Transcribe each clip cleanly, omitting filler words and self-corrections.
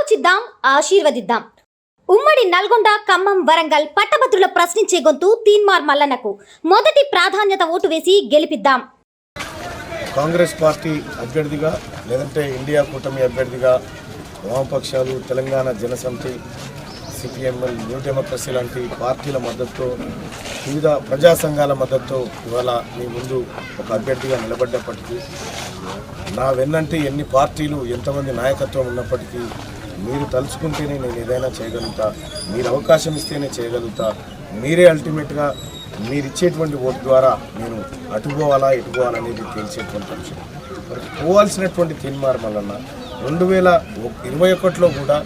ఆలోచిద్దాం, ఆశీర్వదిద్దాం. ఉమ్మడి నల్గొండ, ఖమ్మం, వరంగల్ పట్టభద్రుల ప్రశ్నించే గొంతు తీన్మార్ మల్లన్నకు మొదటి ప్రాధాన్యత ఓటు వేసి గెలిపిద్దాం. కాంగ్రెస్ పార్టీ అభ్యర్థిగా లేదంటే ఇండియా కూటమి అభ్యర్థిగా వామపక్షాలు, Telangana Janasamithi, CPML, new democracy లాంటి పార్టీల మద్దతుతో, వివిధ ప్రజా సంఘాల మద్దతుతో ఇవాళ మీ ముందు ఒక అభ్యర్థిగా నిలబడ్డప్పటికీ, నా వెన్నంటే ఎన్ని పార్టీలు, ఎంతమంది నాయకత్వం ఉన్నప్పటికీ మీరు తలుచుకుంటేనే నేను ఏదైనా చేయగలుగుతా, మీరు అవకాశం ఇస్తేనే చేయగలుగుతా. మీరే అల్టిమేట్గా మీరు ఇచ్చేటువంటి ఓటు ద్వారా నేను అటుపోవాలా ఇటుపోవాలనేది తేల్చేటువంటి అంశం. మరి పోవాల్సినటువంటి తీన్మార్ మల్లన్న 2021లో కూడా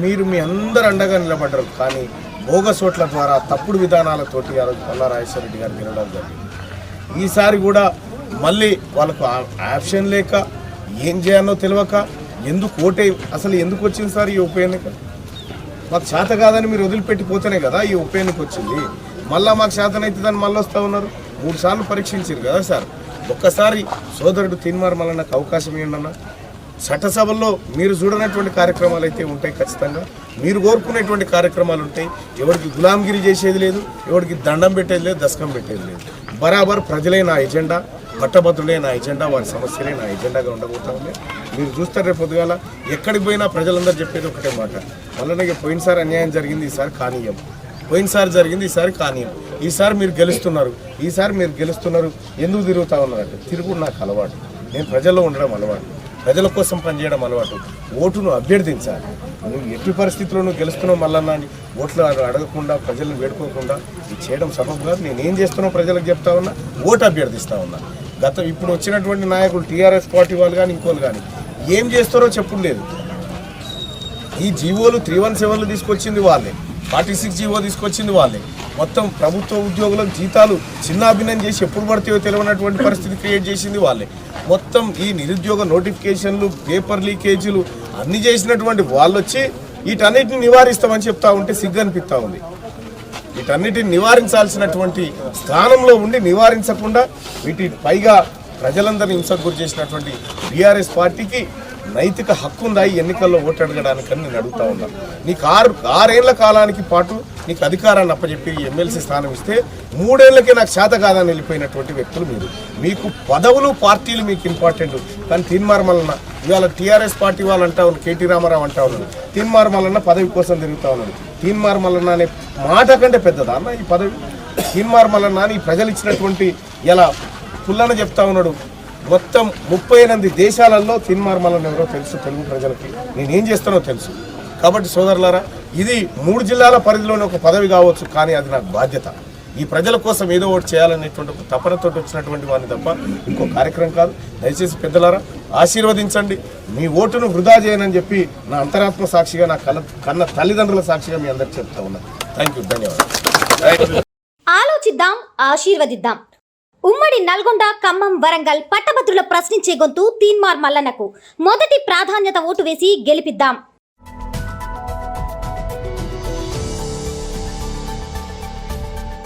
మీరు మీ అందరు అండగా నిలబడ్డారు. కానీ బోగస్ ఓట్ల ద్వారా, తప్పుడు విధానాలతోటి ఆ రోజు పల్లా రాజేశ్వరరెడ్డి గారు గెలవడం జరిగింది. ఈసారి కూడా మళ్ళీ వాళ్ళకు ఆప్షన్ లేక, ఏం చేయాలో తెలియక, ఎందుకు ఓటే అసలు ఎందుకు వచ్చింది సార్ ఈ ఉప ఎన్నిక? మాకు చేత కాదని మీరు వదిలిపెట్టిపోతేనే కదా ఈ ఉప ఎన్నిక వచ్చింది. మళ్ళీ మాకు చేతనైతుందని మళ్ళీ వస్తూ ఉన్నారు. 3 సార్లు పరీక్షించారు కదా సార్. ఒక్కసారి సోదరుడు తీన్మార్ మల్లన్నకు అవకాశం ఇవ్వండి అన్న. చట్టసభల్లో మీరు చూడనటువంటి కార్యక్రమాలు అయితే ఉంటాయి, ఖచ్చితంగా మీరు కోరుకునేటువంటి కార్యక్రమాలు ఉంటాయి. ఎవరికి గులాంగిరి చేసేది లేదు, ఎవరికి దండం పెట్టేది లేదు, దశకం పెట్టేది లేదు. బరాబర్ ప్రజలే నా ఎజెండా, పట్టభద్రులే నా ఎజెండా, వారి సమస్యలే నా ఎజెండాగా ఉండబోతా ఉన్నాయి. మీరు చూస్తారు రేపు పొద్దుగాల ఎక్కడికి పోయినా ప్రజలందరూ చెప్పేది ఒకటే మాట, మళ్ళీ పోయినసారి అన్యాయం జరిగింది, ఈసారి కానీయం. పోయినసారి జరిగింది, ఈసారి కానీయం. ఈసారి మీరు గెలుస్తున్నారు, ఎందుకు తిరుగుతూ ఉన్నారంటే తిరుగుడు నాకు అలవాటు, నేను ప్రజల్లో ఉండడం అలవాటు, ప్రజల కోసం పనిచేయడం అలవాటు. ఓటును అభ్యర్థించాలి. నువ్వు ఎట్టి పరిస్థితుల్లో గెలుస్తున్నావు మళ్ళీ ఓట్లు అడగకుండా, ప్రజలను వేడుకోకుండా ఇది చేయడం సబబు కాదు. నేను ఏం చేస్తున్నావు ప్రజలకు చెప్తా ఉన్నా, ఓటు అభ్యర్థిస్తా ఉన్నా. ఇప్పుడు వచ్చినటువంటి నాయకులు, టీఆర్ఎస్ పార్టీ వాళ్ళు కానీ ఇంకోళ్ళు కానీ ఏం చేస్తారో చెప్పుడు లేదు. ఈ జీవోలు 317 తీసుకొచ్చింది వాళ్ళే, 46 జీవో తీసుకొచ్చింది వాళ్ళే. మొత్తం ప్రభుత్వ ఉద్యోగులకు జీతాలు చిన్నాభిన్నం చేసి ఎప్పుడు పడితే తెలియనటువంటి పరిస్థితి క్రియేట్ చేసింది వాళ్ళే. మొత్తం ఈ నిరుద్యోగ నోటిఫికేషన్లు, పేపర్ లీకేజీలు అన్నీ చేసినటువంటి వాళ్ళు వచ్చి వీటన్నిటిని నివారిస్తామని చెప్తా ఉంటే సిగ్గు అనిపిస్తూ ఉంది. వీటన్నిటిని నివారించాల్సినటువంటి స్థానంలో ఉండి నివారించకుండా వీటి పైగా ప్రజలందరినీ హింసకు గురి చేసినటువంటి బీఆర్ఎస్ పార్టీకి నైతిక హక్కు ఉందా ఈ ఎన్నికల్లో ఓటు అడగడానికని నేను అడుగుతా ఉన్నాను. నీకు 6 ఏళ్ల కాలానికి పాటు నీకు అధికారాన్ని అప్పచెప్పి ఎమ్మెల్సీ స్థానం ఇస్తే 3 ఏళ్లకే నాకు చేత కాదని వెళ్ళిపోయినటువంటి వ్యక్తులు మీరు. మీకు పదవులు, పార్టీలు మీకు ఇంపార్టెంట్. కానీ తీన్మార్ మల్లన్న ఇవాళ టీఆర్ఎస్ పార్టీ వాళ్ళు అంటా ఉన్నారు, కేటీ రామారావు అంటా ఉన్నాడు, తీన్మార్ మల్లన్న పదవి కోసం తిరుగుతూ ఉన్నాడు. తీన్మార్ మల్లన్న అనే మాట కంటే పెద్దదా అన్న ఈ పదవి? తీన్మార్ మల్లన్న అని ప్రజలు ఇచ్చినటువంటి ఇలా పుల్లన చెప్తా ఉన్నాడు. మొత్తం 38 దేశాలలో తీన్మార్ మల్లన్న ఎవరో తెలుసు తెలుగు ప్రజలకి, నేనేం చేస్తానో తెలుసు. కాబట్టి సోదరులారా, ఇది 3 జిల్లాల పరిధిలోని ఒక పదవి కావచ్చు, కానీ అది నాకు బాధ్యత. ఈ ప్రజల కోసం ఏదో ఒకటి చేయాలనేటువంటి ఒక తపనతో వచ్చినటువంటి వాడిని తప్ప ఇంకో కార్యక్రమం కాదు. దయచేసి పెద్దలారా ఆశీర్వదించండి, మీ ఓటును వృధా చేయనని చెప్పి నా అంతరాత్మ సాక్షిగా, నా కన్న తల్లిదండ్రుల సాక్షిగా మీ అందరికి చెప్తా ఉన్నాను. థ్యాంక్ యూ, ధన్యవాదాలు. ఆలోచిద్దాం, ఆశీర్వదిద్దాం. ఉమ్మడి నల్గొండ, ఖమ్మం, వరంగల్ పట్టభద్రుల ప్రశ్నించే గొంతు తీన్మార్ మల్లన్నకు మొదటి ప్రాధాన్యత ఓటు వేసి గెలిపిద్దాం.